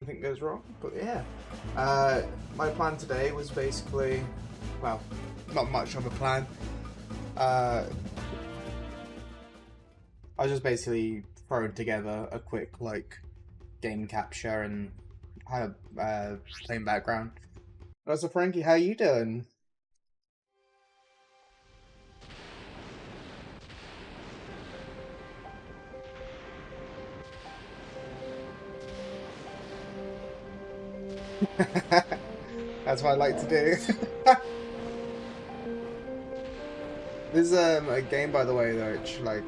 anything goes wrong. But yeah, my plan today was basically, well, not much of a plan. I was just basically throwing together a quick like game capture and had a plain background. So Frankie, how you doing? That's what I like to do. This is a game, by the way, though, which, like,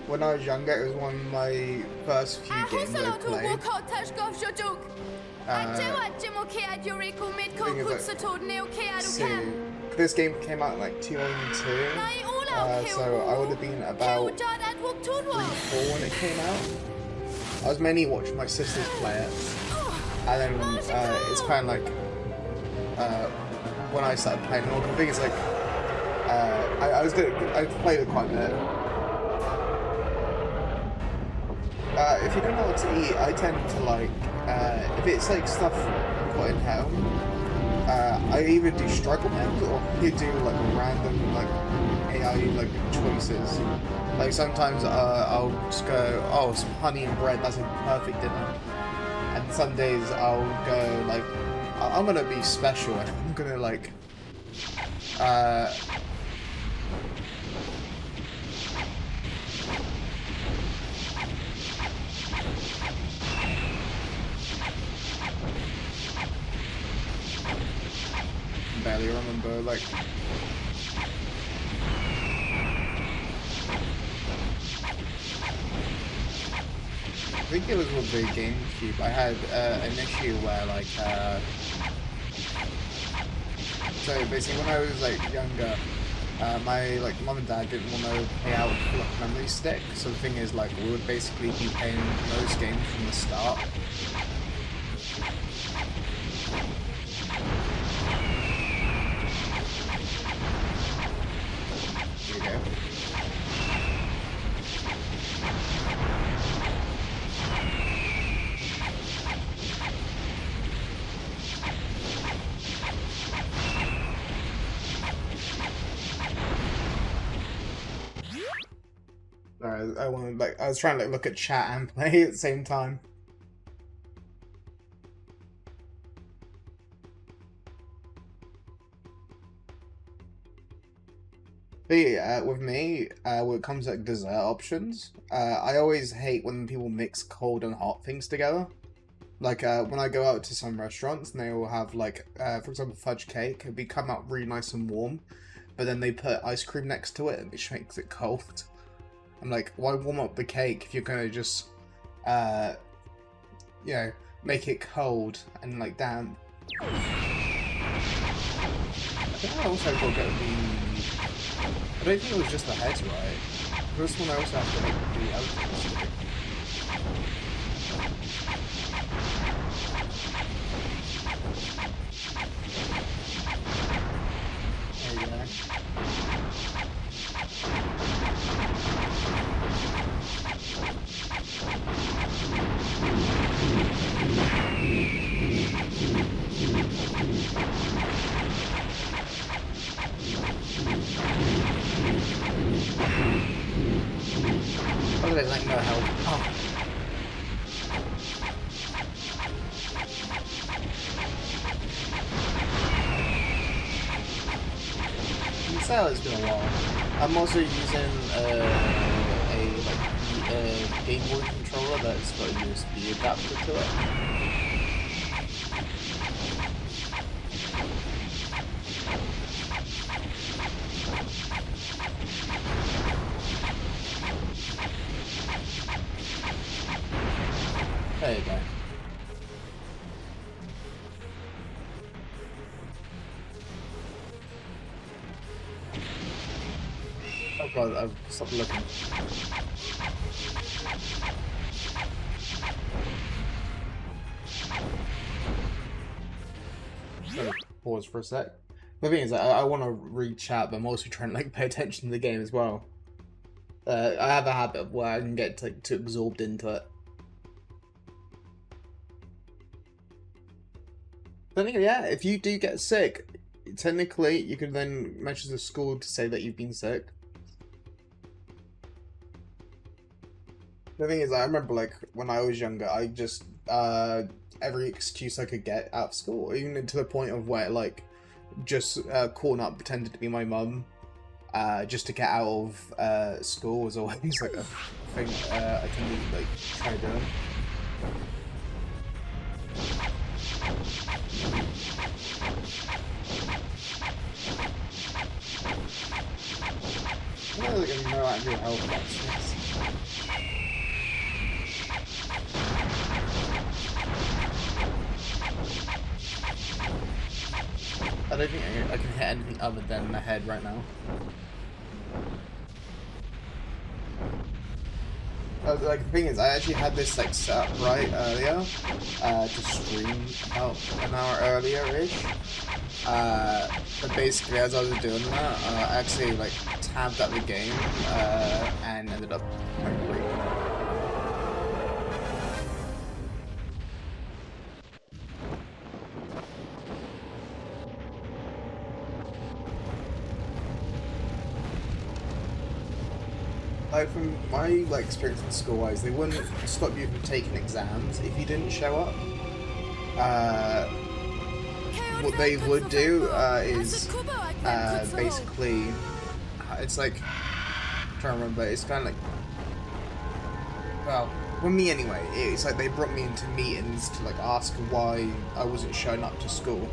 when I was younger, it was one of my first few games I played. This game came out in, like, 2002, so I would have been about 3, 4 when it came out. I was mainly watching my sisters play it, and then it's kind of like, when I started playing, the thing is, like, I played it quite a bit. If you don't know what to eat, I tend to like, if it's like stuff put in home, I either do struggle mode or you do like random like AI like choices. Like sometimes I'll just go, oh, some honey and bread, that's a perfect dinner. And some days I'll go like, I'm gonna be special and I'm gonna like, barely remember, like, I think it was with the GameCube. I had an issue where, like, so basically when I was, like, younger, my, like, mum and dad didn't want to pay out for like, memory stick, so the thing is, like, we would basically be paying those games from the start. Here we go. I was trying to like, look at chat and play at the same time. But yeah, with me, when it comes to like, dessert options, I always hate when people mix cold and hot things together. Like when I go out to some restaurants and they will have like, for example, fudge cake, it'd be come out really nice and warm, but then they put ice cream next to it, which makes it cold. I'm like, why warm up the cake if you're gonna just, you know, make it cold and like damn. I think I also got to get the. I don't think it was just the heads, right? This one I also have to make the outfits. There you go. Oh, there's like no help. Oh. So it's been a while. I'm also using a Game Boy controller that's got a USB adapter to it. There you go. Oh god, I've stopped looking. Pause for a sec. The thing is, I want to read chat, but I'm also trying to like pay attention to the game as well. I have a habit of where I can get too absorbed into it. Then again, yeah, if you do get sick, technically you can then message the school to say that you've been sick. The thing is, I remember like when I was younger, I just every excuse I could get out of school, even to the point of where like just calling up, pretended to be my mum, just to get out of school was always like a thing I tended to like try doing. I'm not really gonna know out your health vaccines. I don't think I can hit anything other than the head right now. Like the thing is, I actually had this like set up right earlier to stream about an hour earlier-ish. But basically, as I was doing that, I actually like tabbed up the game and ended up breaking it. Like from my like experience in school-wise, they wouldn't stop you from taking exams if you didn't show up. What they would do is basically, it's like, I'm trying to remember, it's kind of like, well, for me anyway, it's like they brought me into meetings to like ask why I wasn't showing up to school.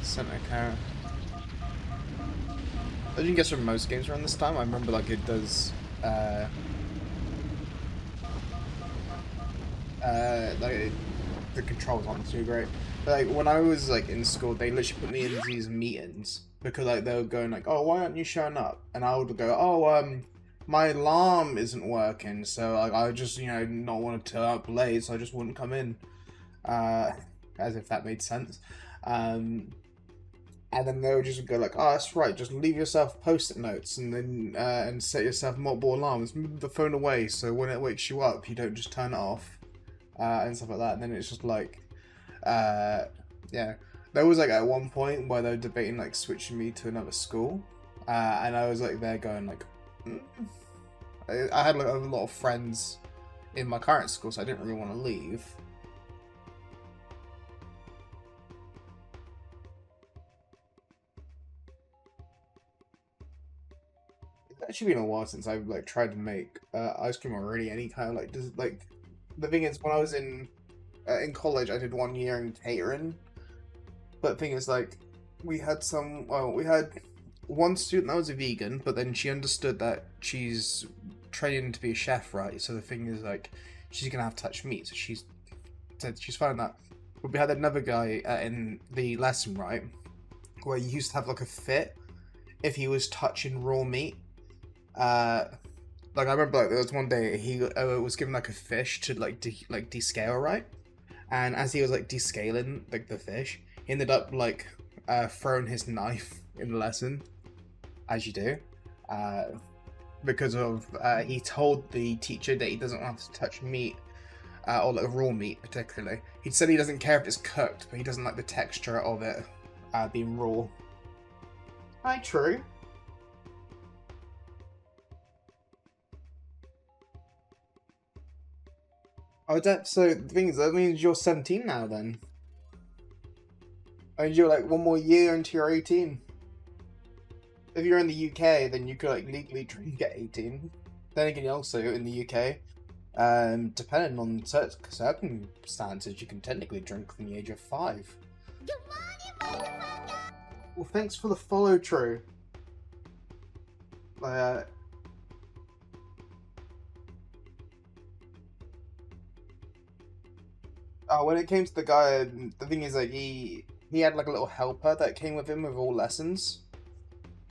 Center character. I didn't guess from most games around this time. I remember like it does like the controls aren't too great. But, like when I was like in school, they literally put me in these meetings because like they were going like, "Oh, why aren't you showing up?" And I would go, "Oh, my alarm isn't working, so like I just not want to turn up late, so I just wouldn't come in." As if that made sense. And then they would just go like, "Oh, that's right. Just leave yourself post-it notes, and then and set yourself multiple alarms. Move the phone away so when it wakes you up, you don't just turn it off, and stuff like that." And then it's just like, yeah. There was like at one point where they were debating like switching me to another school, and I was like there going like, I had like a lot of friends in my current school, so I didn't really want to leave. It's actually been a while since I've like tried to make ice cream or really any kind of like the thing is when I was in college I did 1 year in catering, but the thing is like we had one student that was a vegan, but then she understood that she's training to be a chef, right? So the thing is like she's gonna have to touch meat, so she's said she's found that. But we had another guy in the lesson, right, where he used to have like a fit if he was touching raw meat. Like I remember, like there was one day he was given like a fish to like descale, right? And as he was like descaling like the fish, he ended up like throwing his knife in the lesson, as you do, because of he told the teacher that he doesn't want to touch meat, or like raw meat particularly. He said he doesn't care if it's cooked, but he doesn't like the texture of it being raw. Hi, true. Oh, so the thing is, that means you're 17 now then. And you're like one more year into your 18. If you're in the UK, then you could like legally drink at 18. Then again, also in the UK, depending on circumstances, you can technically drink from the age of 5. Well, thanks for the follow, True. When it came to the guy, the thing is like he had like a little helper that came with him with all lessons.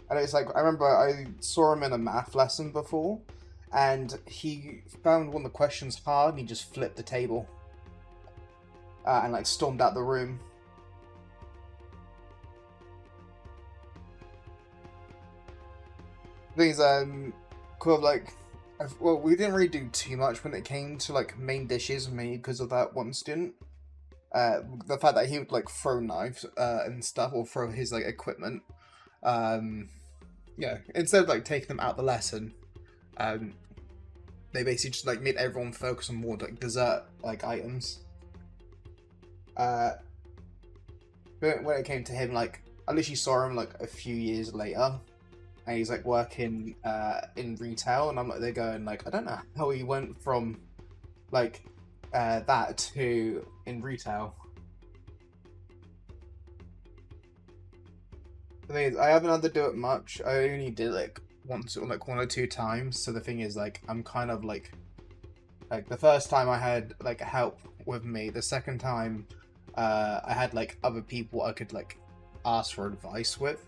And it's like I remember I saw him in a math lesson before, and he found one of the questions hard, and he just flipped the table, and like stormed out the room. The thing is, cool, like Well, we didn't really do too much when it came to like main dishes, mainly because of that one student. The fact that he would like throw knives and stuff, or throw his like equipment. Um, yeah, instead of like taking them out the lesson, um, they basically just like made everyone focus on more like dessert like items. Uh, but when it came to him, like I literally saw him like a few years later, and he's like working in retail, and I'm like, they're going like, I don't know how he went from like that to in retail. The thing is, I haven't had to do it much. I only did it like once or like one or two times. So the thing is, like, I'm kind of like the first time I had like help with me. The second time, I had like other people I could like ask for advice with.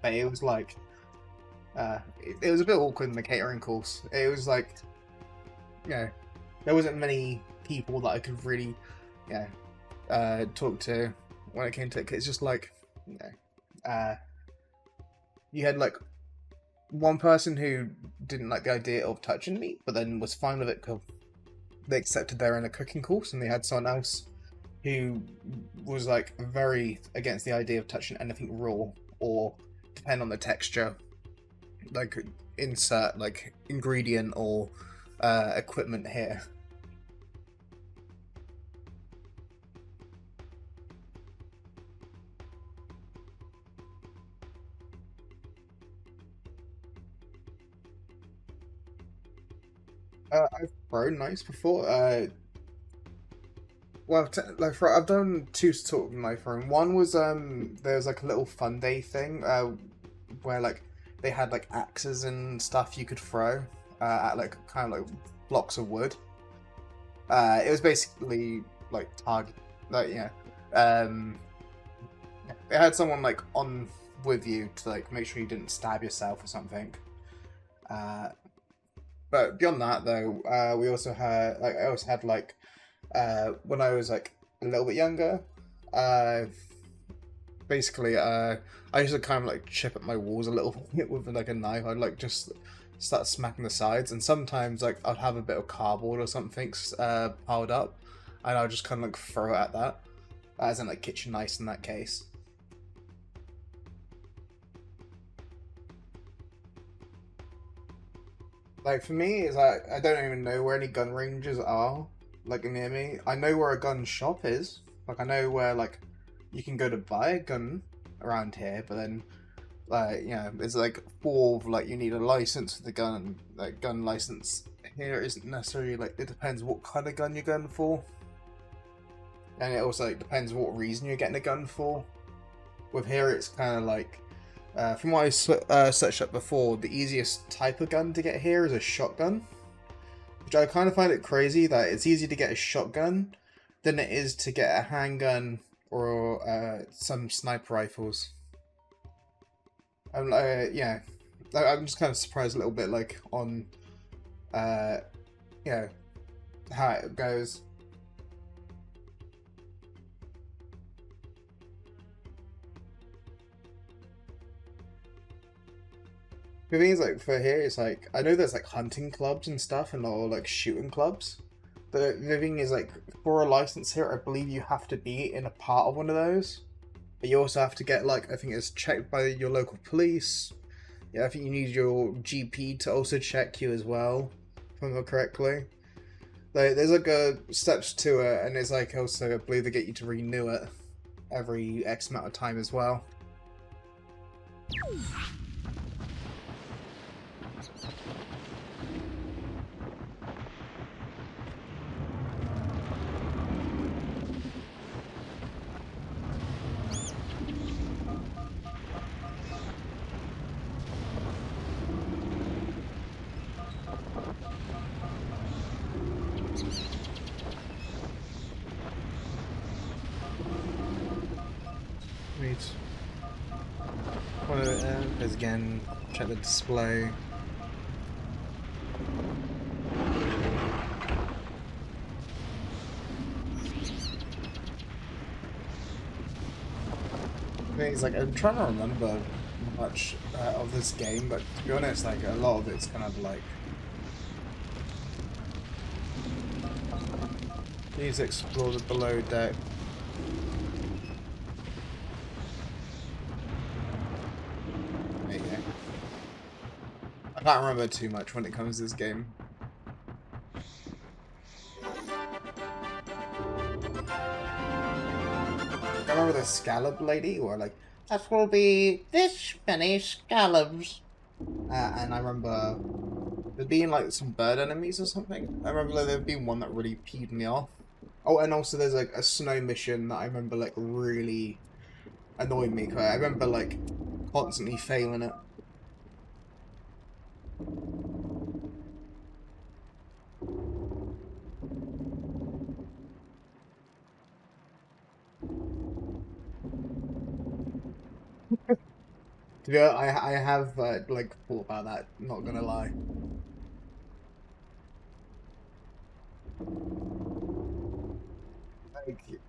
But it was like, it was a bit awkward in the catering course. It was like, you know, there wasn't many people that I could really, you know, talk to when it came to it. It's just like, you know, you had like one person who didn't like the idea of touching meat, but then was fine with it because they accepted they're in a cooking course, and they had someone else who was like very against the idea of touching anything raw or depend on the texture, like insert like ingredient or equipment here. I've thrown knives before. Well, like I've done two sort of knife throwing. One was there was like a little fun day thing where like they had like axes and stuff you could throw at like kind of like blocks of wood. It was basically like target, like yeah. Um, it had someone like on with you to like make sure you didn't stab yourself or something. Uh, but beyond that though, we also had like I also had like when I was like a little bit younger, uh, basically, I used to kind of like chip at my walls a little bit with like a knife. I'd like just start smacking the sides, and sometimes like I'd have a bit of cardboard or something piled up, and I'd just kind of like throw it at that, as in like kitchen knives in that case. Like for me, is I don't even know where any gun ranges are like near me. I know where a gun shop is. Like I know where like you can go to buy a gun around here, but then like you know, it's like for like you need a license for the gun. Like gun license here isn't necessarily like it depends what kind of gun you're going for, and it also like depends what reason you're getting a gun for. With here, it's kind of like from what I searched up before, the easiest type of gun to get here is a shotgun, which I kind of find it crazy that it's easier to get a shotgun than it is to get a handgun or some sniper rifles. I'm yeah, I'm just kind of surprised a little bit like on uh, you know how it goes. The thing is, like, for here, it's like, I know there's, like, hunting clubs and stuff, and all, like, shooting clubs. The thing is, like, for a license here, I believe you have to be in a part of one of those. But you also have to get, like, I think it's checked by your local police. Yeah, I think you need your GP to also check you as well, if I remember correctly. Like, there's, like, a steps to it, and there's, like, also, I believe they get you to renew it every X amount of time as well. Wait. Because again, check the display. Things like I'm trying to remember much of this game, but to be honest, like a lot of it's kind of like Please explore the below deck. There you go. I can't remember too much when it comes to this game. I remember the scallop lady, or like, that will be this many scallops. And I remember there being like some bird enemies or something. I remember there being one that really peed me off. Oh, and also there's like a snow mission that I remember like really annoyed me. 'Cause I remember like constantly failing it. To be honest, I have like thought about that. Not gonna lie. Like,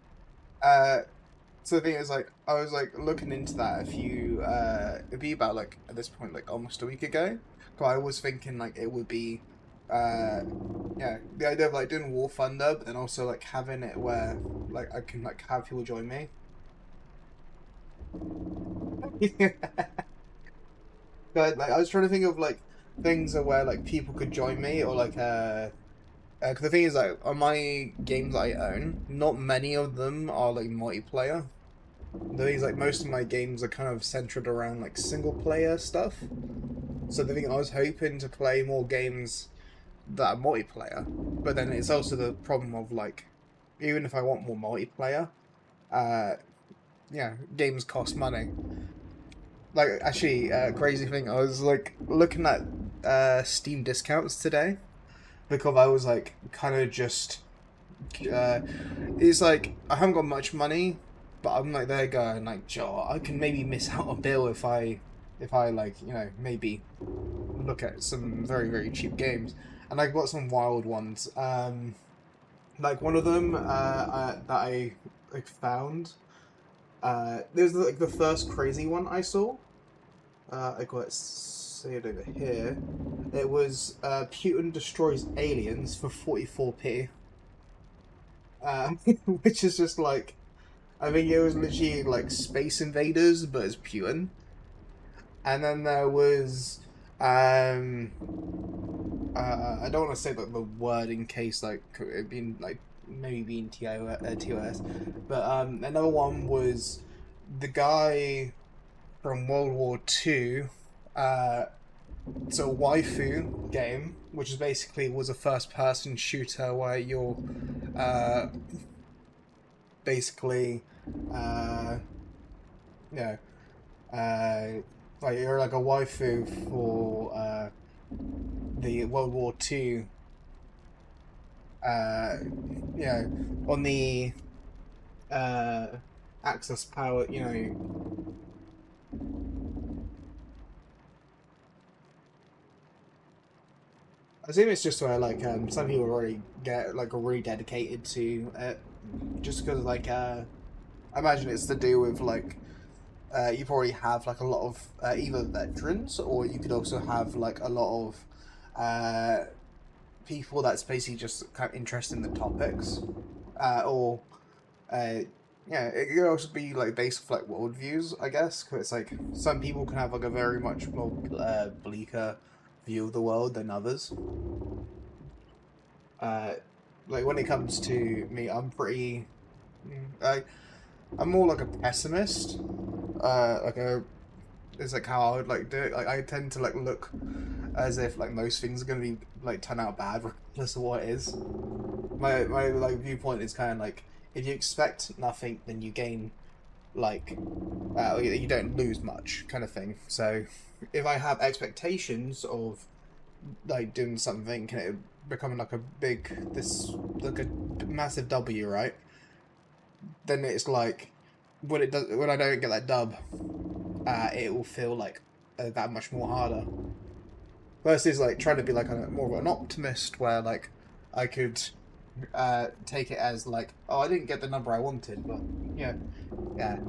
so the thing is, like, I was like looking into that a few, it'd be about like at this point, like almost a week ago. So I was thinking like it would be, yeah, the idea of like doing War Thunder, but then also like having it where like I can like have people join me. But like I was trying to think of like things where like people could join me or like 'cause the thing is like on my games that I own, not many of them are like multiplayer. The thing is like most of my games are kind of centered around like single player stuff. So the thing I was hoping to play more games that are multiplayer, but then it's also the problem of like even if I want more multiplayer, uh, yeah, games cost money. Like actually, crazy thing, I was like looking at Steam discounts today because I was like kind of just uh, it's like I haven't got much money, but I'm like there going like, Joe, I can maybe miss out a bill if I like maybe look at some very very cheap games, and I got some wild ones. Like one of them that I like found. There's like the first crazy one I saw. I got it saved over here. It was Putin destroys aliens for 44p. Which is just like, I think it was literally like Space Invaders, but it's Putin. And then there was, um, I don't want to say like the word in case like it being like maybe being TOS, but another one was the guy from World War Two. It's a waifu game, which is basically was a first-person shooter where you're uh, basically uh, you know like you're like a waifu for the World War Two. You know, on the uh, Axis power. You know, I assume it's just where like some people already get like really dedicated to it, just because like I imagine it's to do with like you probably have like a lot of either veterans or you could also have like a lot of uh, people that's basically just kind of interested in the topics, or uh, yeah, it could also be like based off like worldviews, I guess. 'Cause it's like some people can have like a very much more bleaker view of the world than others. Uh, like when it comes to me, I'm pretty. I'm more like a pessimist. Like a It's like how I would like do it. Like I tend to like look as if like most things are gonna be like turn out bad regardless of what it is. My like viewpoint is kind of like if you expect nothing, then you gain like you don't lose much kind of thing. So if I have expectations of like doing something, can it becoming like a big this like a massive W, right? Then it's like when I don't get that dub, it will feel like that much more harder. Versus like trying to be like more of an optimist, where like I could take it as like, oh, I didn't get the number I wanted, but yeah, yeah.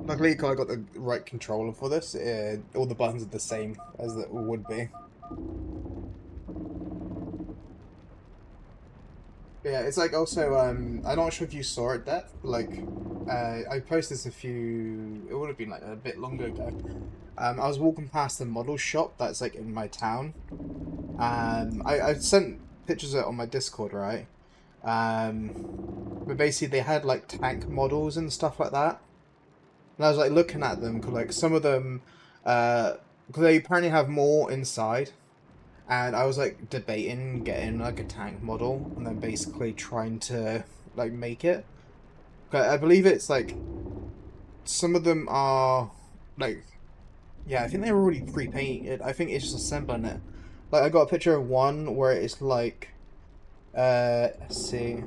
Luckily, I got the right controller for this. All the buttons are the same as it would be. But yeah, it's like also, I'm not sure if you saw it, Death, but like, I posted this it would have been like a bit longer ago. I was walking past the model shop that's like in my town. I sent pictures of it on my Discord, right? But basically they had like tank models and stuff like that. And I was like looking at them, cause like some of them, because they apparently have more inside. And I was like debating getting like a tank model and then basically trying to like make it. But I believe it's like some of them are like, yeah, I think they were already pre-painted. I think it's just assembling it. Like I got a picture of one where it's like, let's see,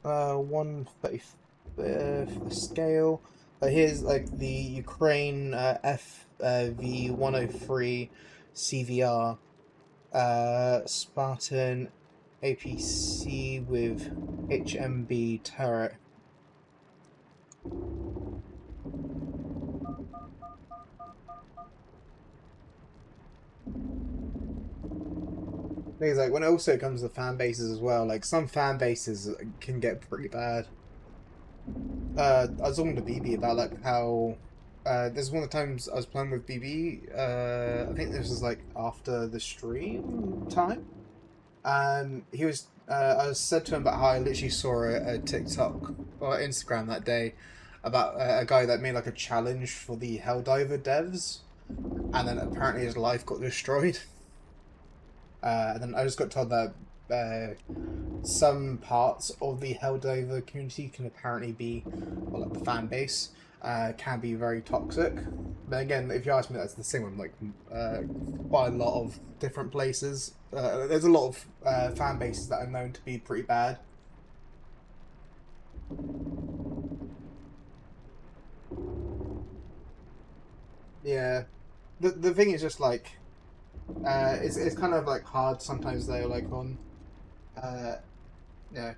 1/35th scale. Here's like the Ukraine FV 103 CVR Spartan APC with HMB turret. Things like when it also comes to fan bases as well, like some fan bases can get pretty bad. I was talking to BB about like how this is one of the times I was playing with BB. I think this was like after the stream time. He was. I was said to him about how I literally saw a TikTok or Instagram that day about a guy that made like a challenge for the Helldiver devs, and then apparently his life got destroyed. And then I just got told that some parts of the Helldiver community can apparently be, well, like the fan base, can be very toxic. But again, if you ask me, that's the same with like quite a lot of different places. There's a lot of fan bases that are known to be pretty bad. Yeah, the thing is just like it's kind of like hard sometimes though, like on yeah,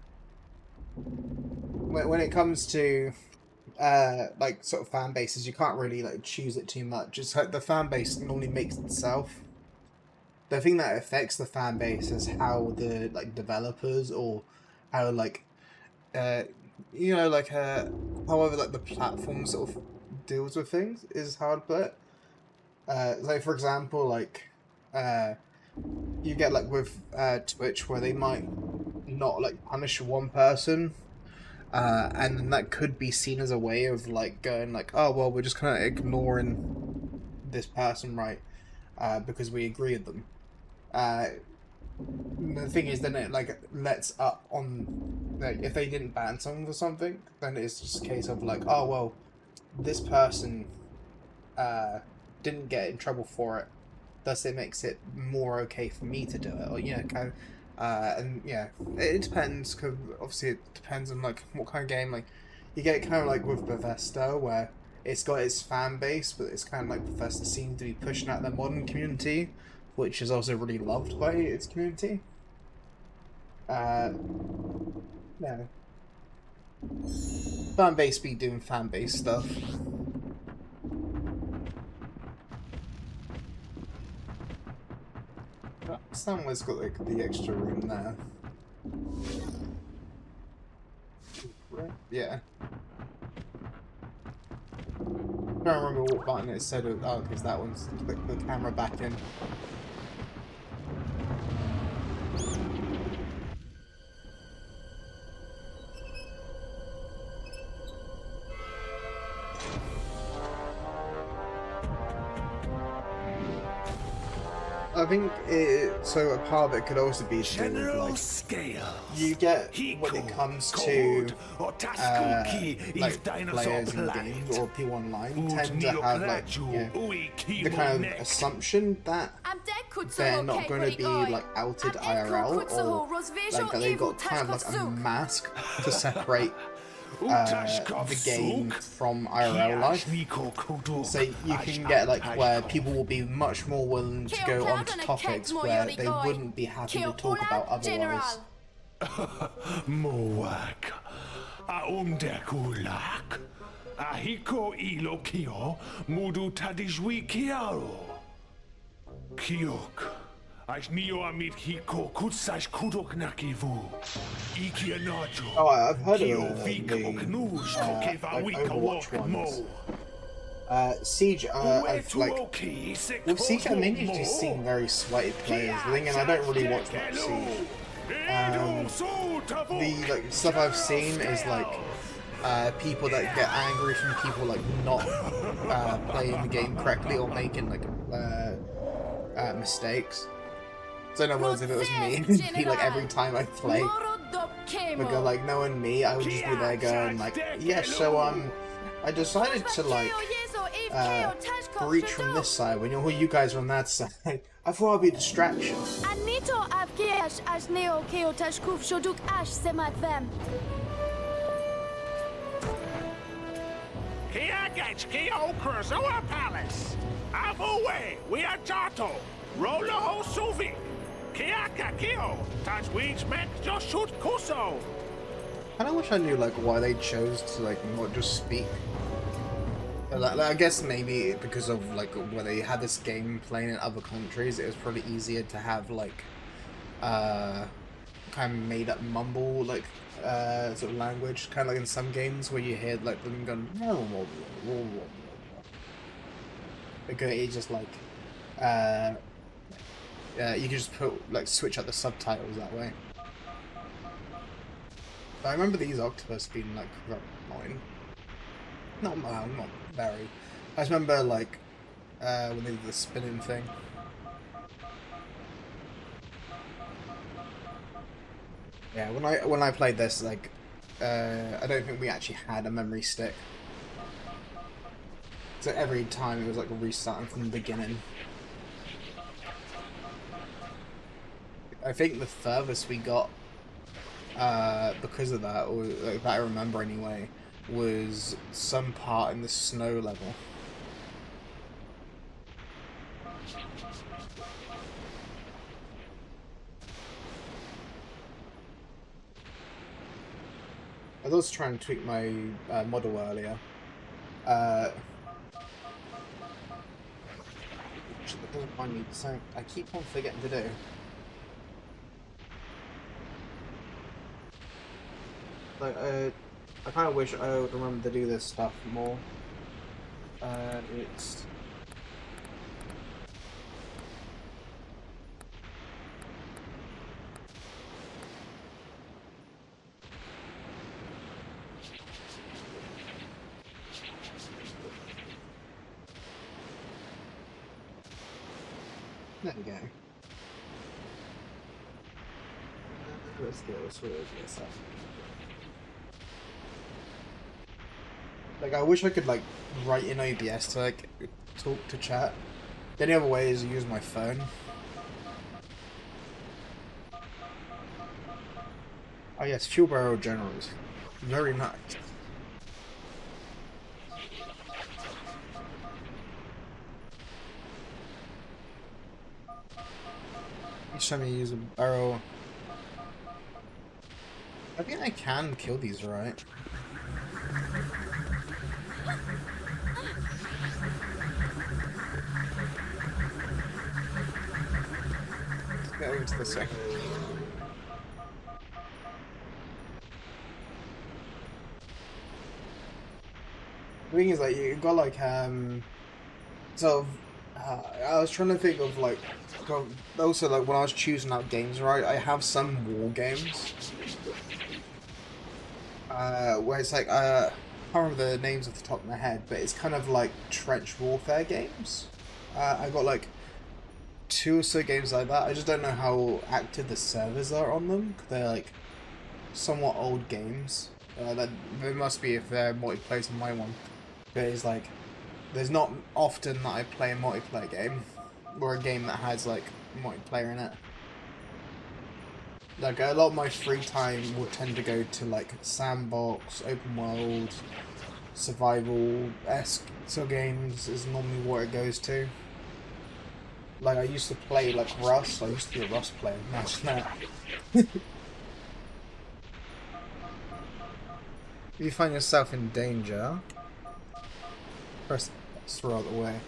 when it comes to like sort of fan bases, you can't really like choose it too much. It's like the fan base normally makes itself. The thing that affects the fan base is how the like developers or how like uh like however like the platform sort of deals with things is how to put it. Like for example, like you get like with Twitch where they might not like punish one person, and then that could be seen as a way of like going like, oh well, we're just kind of ignoring this person, right? Because we agree with them. The thing is, then it like lets up on like if they didn't ban someone for something, then it's just a case of like, oh well, this person didn't get in trouble for it, thus it makes it more okay for me to do it, or kind of. And yeah, it depends, because obviously it depends on like what kind of game. Like you get it kind of like with Bethesda, where it's got its fan base, but it's kind of like Bethesda seems to be pushing out their modern community, which is also really loved by its community. Yeah, fan base be doing fan base stuff. Somewhere's got like the extra room there. Yeah. I don't remember what button it said. Oh, because that one's to click the camera back in. I think so a part of it could also be to do with, like, you get when it comes to like players in games or people online tend to have like the kind of assumption that they're not going to be like outed IRL, or like that they've got kind of like a mask to separate the game from IRL life. So you can get like where people will be much more willing to go onto topics where they wouldn't be happy to talk about otherwise. umdekulak. Ahiko ilo kio mudu tadijwi kiaro. Kiok. Aš nio amit hiko kutsash kudok nakivu. Iki anajo. Oh, I've heard Kio of vik the oknuj like tokeva wika Overwatch wok mo. ones. Siege, I've like with Siege, I mainly just seen very sweaty players. The thing, and I don't really watch much Siege. The like stuff I've seen is like people that get angry from people like not playing the game correctly or making like mistakes. So in other words, if it was me, it'd be like every time I play, but go like knowing me, I would just be there going like, yeah, so I decided to like breach from this side when you guys are on that side. I thought I'd be a distraction. Palace. Away, we are Jato. Rolo Suvi. Kiaka Kio. Touch weeds meant just shoot Kuso. And I wish I knew like why they chose to like not just speak. Like, I guess maybe because of like where they had this game playing in other countries, it was probably easier to have like kind of made up mumble like sort of language, kind of like in some games where you hear like them going because it's just like you can just put like switch out the subtitles that way. But I remember these octopus being like very annoying. Not very. I just remember like when they did the spinning thing. Yeah, when I played this, like I don't think we actually had a memory stick. So every time it was like restarting from the beginning. I think the furthest we got because of that, or like, that I remember anyway, was some part in the snow level. I was trying to tweak my model earlier. That doesn't mind me, so I keep on forgetting to do. Like, I kind of wish I would remember to do this stuff more. It's... There we go. Let's go, this up. Like, I wish I could, like, write in OBS to, like, talk to chat. The only other way is to use my phone. Oh yes, fuel barrel generals. Very nice. Each time you use a barrel... I think I can kill these, right? Let's get over to the second. The thing is, like, you've got, like, sort of, I was trying to think of, like, also, like, when I was choosing out games, right, I have some war games, where it's, like, I can't remember the names off the top of my head, but it's kind of like trench warfare games. I got, like, 2 or so games like that. I just don't know how active the servers are on them, 'cause they're, like, somewhat old games. That they must be if they're multiplayer on my one. But it's like, there's not often that I play a multiplayer game, or a game that has, like, multiplayer in it. Like, a lot of my free time will tend to go to, like, sandbox, open world, survival-esque sort of games is normally what it goes to. Like, I used to play, like, Rust. I used to be a Rust player. Imagine that. you find yourself in danger, press throw out the way.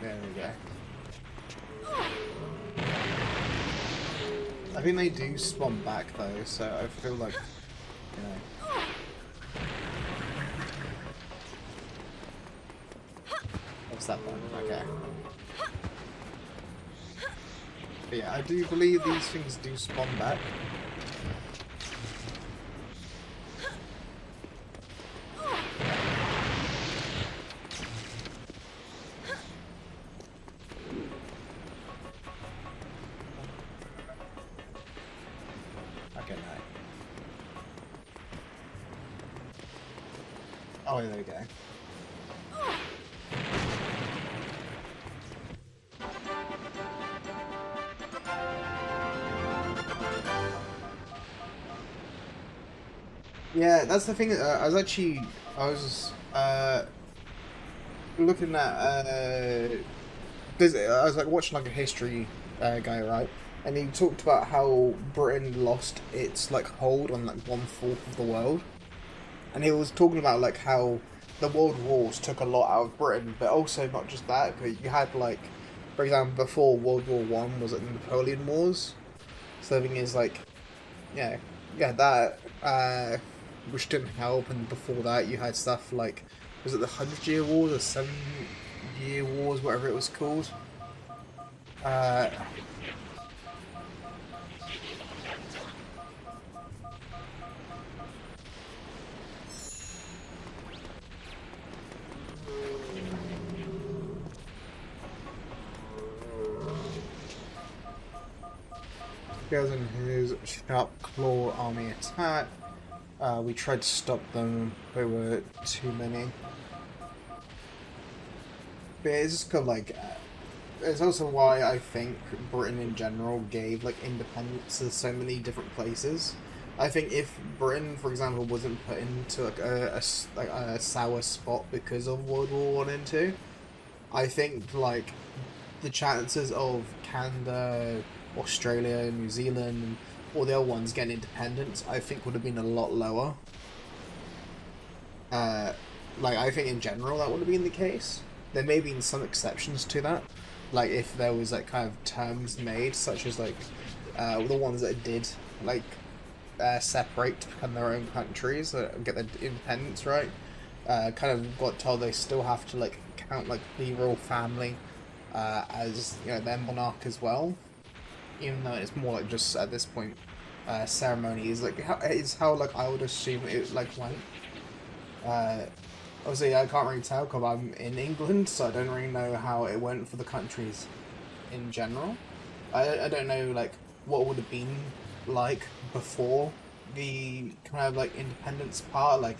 There we go. I think they do spawn back though, so I feel like, you know. What's that one? Okay. But yeah, I do believe these things do spawn back. Oh, there we go. Yeah, that's the thing. I was looking at I was like watching like a history guy, right? And he talked about how Britain lost its like hold on like 1/4 of the world. And he was talking about like how the world wars took a lot out of Britain, but also not just that. But you had like, for example, before World War One was like the Napoleon Wars. So the thing is like, yeah, that which didn't help. And before that, you had stuff like, was it the 100-Year War, the 7-Year Wars, whatever it was called? Goes in his sharp claw army attack. We tried to stop them, there were too many. But it's just kind of like, it's also why I think Britain in general gave like independence to so many different places. I think if Britain, for example, wasn't put into like a sour spot because of World War One and Two, I think like the chances of Canada, Australia, New Zealand, and all the other ones getting independence, I think would have been a lot lower. Like, I think in general that would have been the case. There may have been some exceptions to that. Like, if there was, like, kind of terms made, such as, like, the ones that did, like, separate to become their own countries, get their independence, right? Kind of got told they still have to, like, count, like, the royal family as, you know, their monarch as well. Even though it's more like just at this point, ceremony is like how like I would assume it like went. Obviously, I can't really tell because I'm in England, so I don't really know how it went for the countries in general. I don't know like what would have been like before the kind of like independence part. Like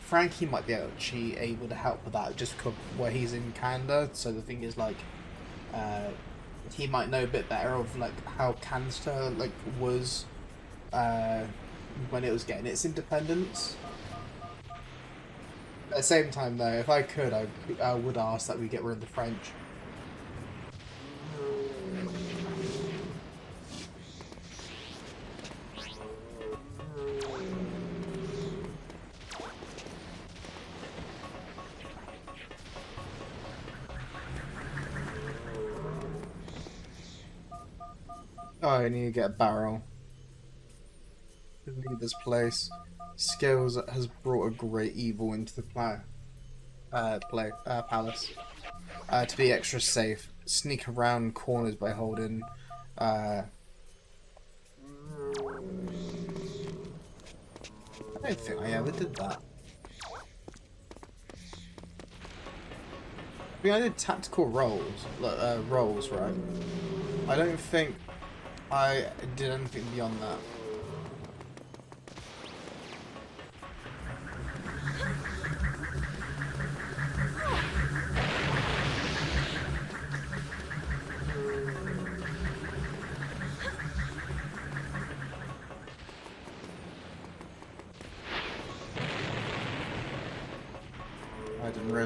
Frankie might be actually able to help with that just because where he's in Canada. So the thing is like. He might know a bit better of like how Canada like was when it was getting its independence. At the same time though, if I could, I would ask that we get rid of the French. Oh, I need to get a barrel. Leave this place. Scales has brought a great evil into the palace. To be extra safe, sneak around corners by holding. I don't think I ever did that. I mean, I did tactical rolls, right? I don't think I did anything beyond that.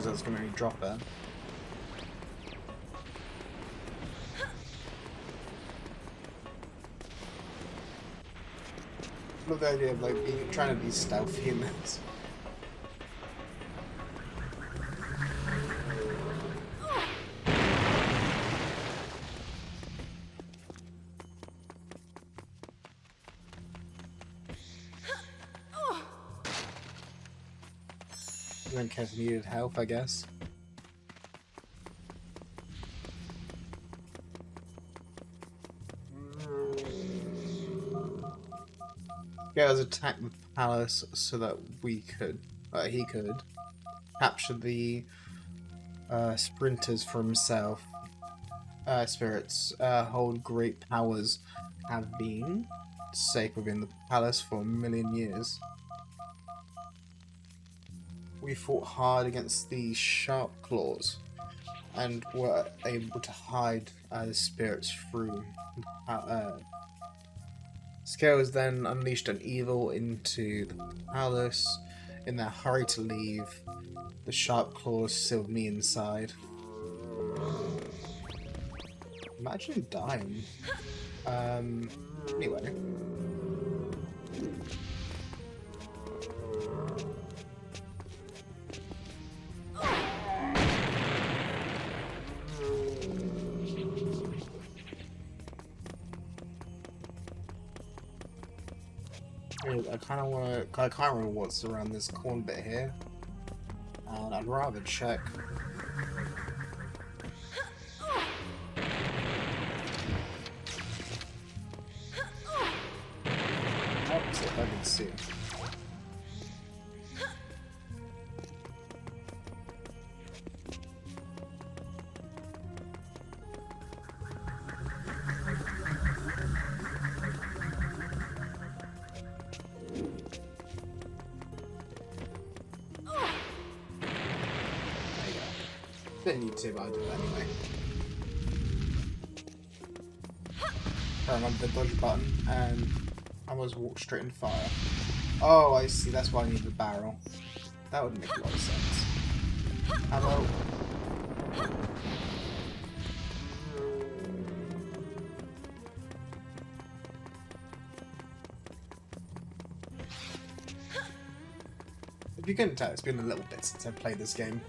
Charizard's going to drop it. I love the idea of like trying to be stealthy in this. In case I needed help, I guess. Yeah, let's attack the palace so that he could capture the sprinters for himself. Spirits hold great powers, have been safe within the palace for a million years. We fought hard against these sharp claws and were able to hide the spirits through. Scales then unleashed an evil into the palace. In their hurry to leave, the sharp claws sealed me inside. Imagine dying. Anyway. I kind of want to. I can't remember what's around this corn bit here, and I'd rather check. Opposite, if I can see. Didn't need to, but I did it anyway. I remember the dodge button, and I was walked straight into fire. Oh, I see. That's why I need the barrel. That would make a lot of sense. Ammo. If you couldn't tell, it's been a little bit since I played this game.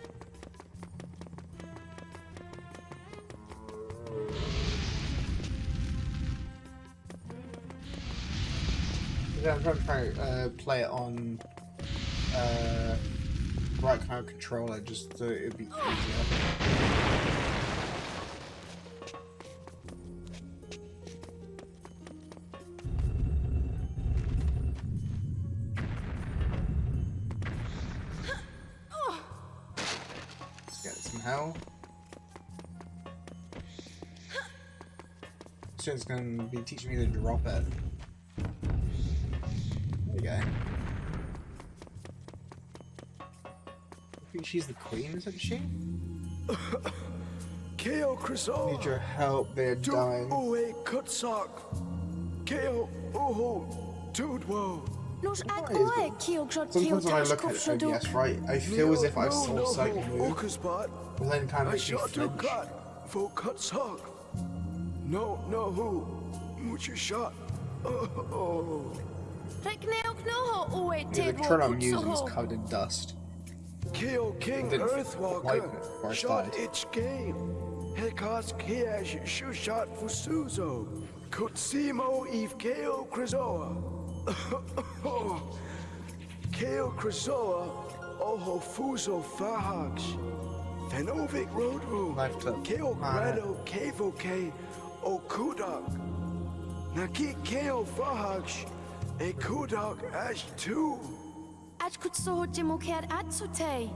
Yeah, I'm trying to play it on right kind of controller, just so it'd be easier. Let's get some hell. Soon's going to be teaching me to drop it. There I think she's the queen, isn't she? Keo Kriso. Need your help, they're dying. Uwe Kutsak. Keo Uho Tudwo. Sometimes when I look at OBS, right, I feel as if I saw something move, but then kind of makes me flinch. No, who? Mucho shot. Oh. Yeah, the turn I'm using is covered in dust. Keo King Earthwalker shot each game. Hekas Kiash Shushat Fusuzo. Kutsimo Eve Keo Krizoa. Keo Krizoa Oho Fuso Fahax. Fenovic Roadru. Keo Grado Kevoke Okudak. Naki Keo Fahax. A Kudak Ash 2. Kutso Jimoker Atsute.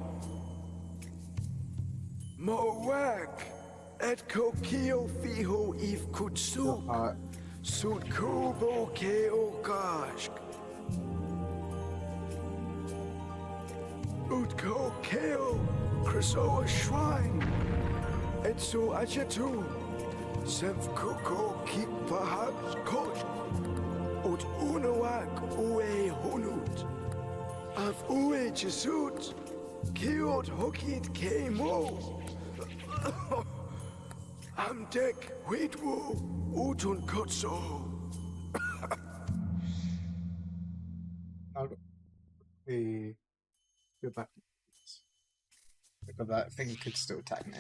Moak. Et Kokio Fiho Eve Kutsuk. Sudkubo Keo Gashk. Utko Keo Krisoa Shrine. Etsu Achatu. Semf Kuko Kipahak Coach. Ut Unoak Ue Hunut. Of Ue Jesut. Kiot Hokit Kemo. I'm Dick Wheatwool Utun Kotso. I'll go back. But that thing could still attack me.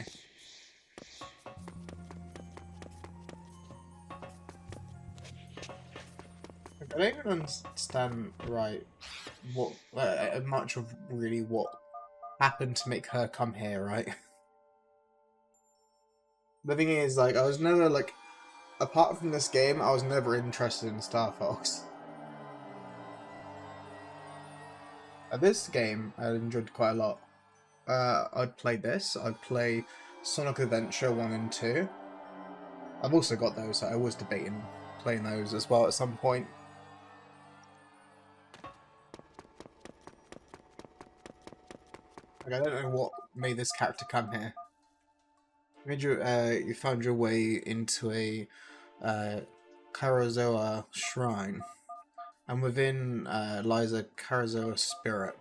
I don't even understand what much of really what happened to make her come here, right? The thing is, like, I was never like, apart from this game, I was never interested in Star Fox. This game I enjoyed quite a lot. I'd play this. I'd play Sonic Adventure 1 and 2. I've also got those, so I was debating playing those as well at some point. Like, I don't know what made this character come here. You found your way into a Karazoa shrine, and within lies a Karazoa spirit.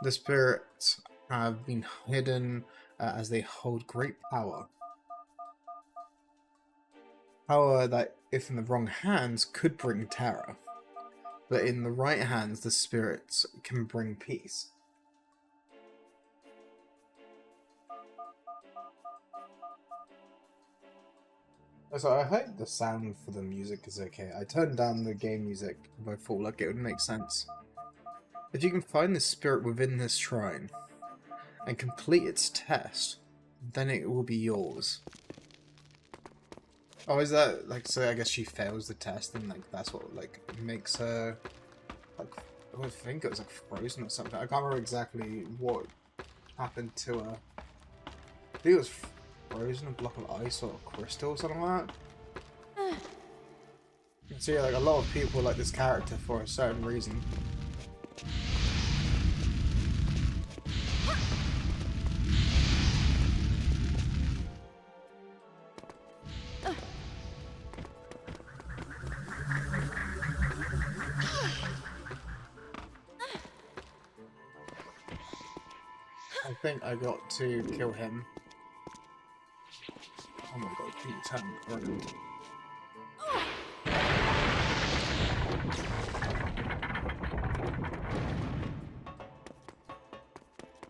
The spirits have been hidden as they hold great power. Power that, if in the wrong hands, could bring terror, but in the right hands, the spirits can bring peace. So I hope the sound for the music is okay. I turned down the game music because I thought like it would make sense. If you can find the spirit within this shrine and complete its test, then it will be yours. Oh, is that like, so I guess she fails the test and like that's what like makes her like, I think it was like frozen or something. I can't remember exactly what happened to her. I think it was frozen, a block of ice or a crystal or something like that. So yeah, like a lot of people like this character for a certain reason. I think I got to kill him. Oh my god, can you turn around?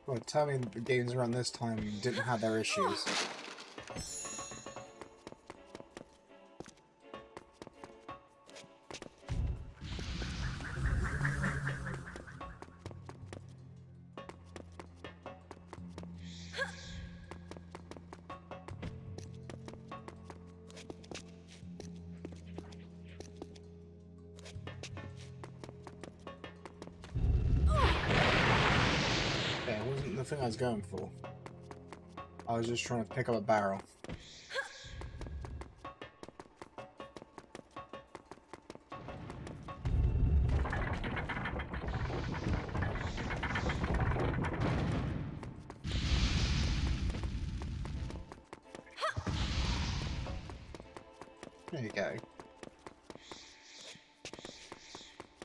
Well, tell me the games around this time didn't have their issues. The thing I was going for. I was just trying to pick up a barrel. There you go. I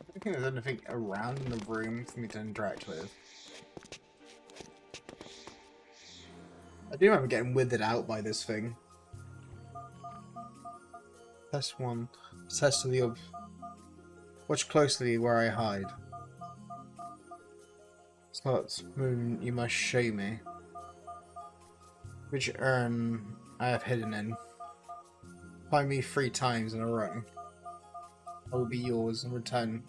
don't think there's anything around in the room for me to interact with. I do remember getting withered out by this thing. Test 1. Test of the ob. Watch closely where I hide. Slots moon you must show me. Which urn I have hidden in. Find me 3 times in a row. I will be yours in return.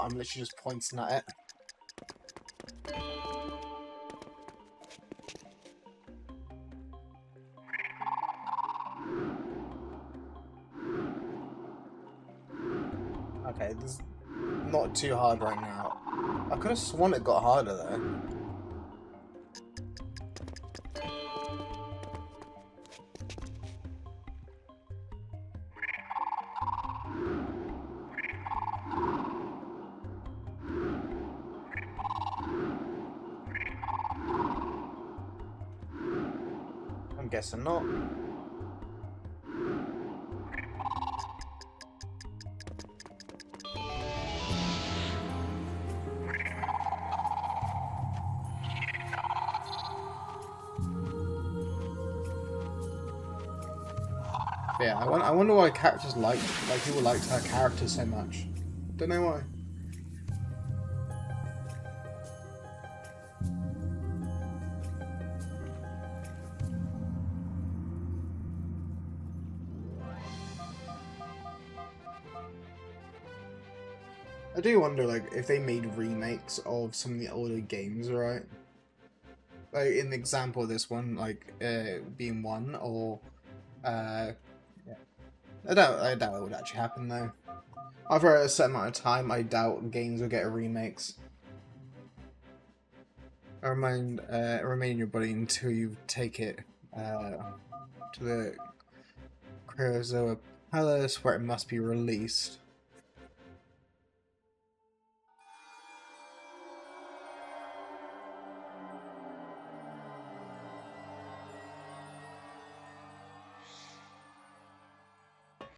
I'm literally just pointing at it. Okay, this is not too hard right now. I could have sworn it got harder though. I'm guessing not. Yeah, I wonder why characters like people liked her character so much. Don't know why. I do wonder, like, if they made remakes of some of the older games, right? Like, in the example of this one, like, being one, or, yeah. I doubt it would actually happen, though. After a certain amount of time, I doubt games will get remakes. Remain in your body until you take it, to the Cryozoa Palace, where it must be released.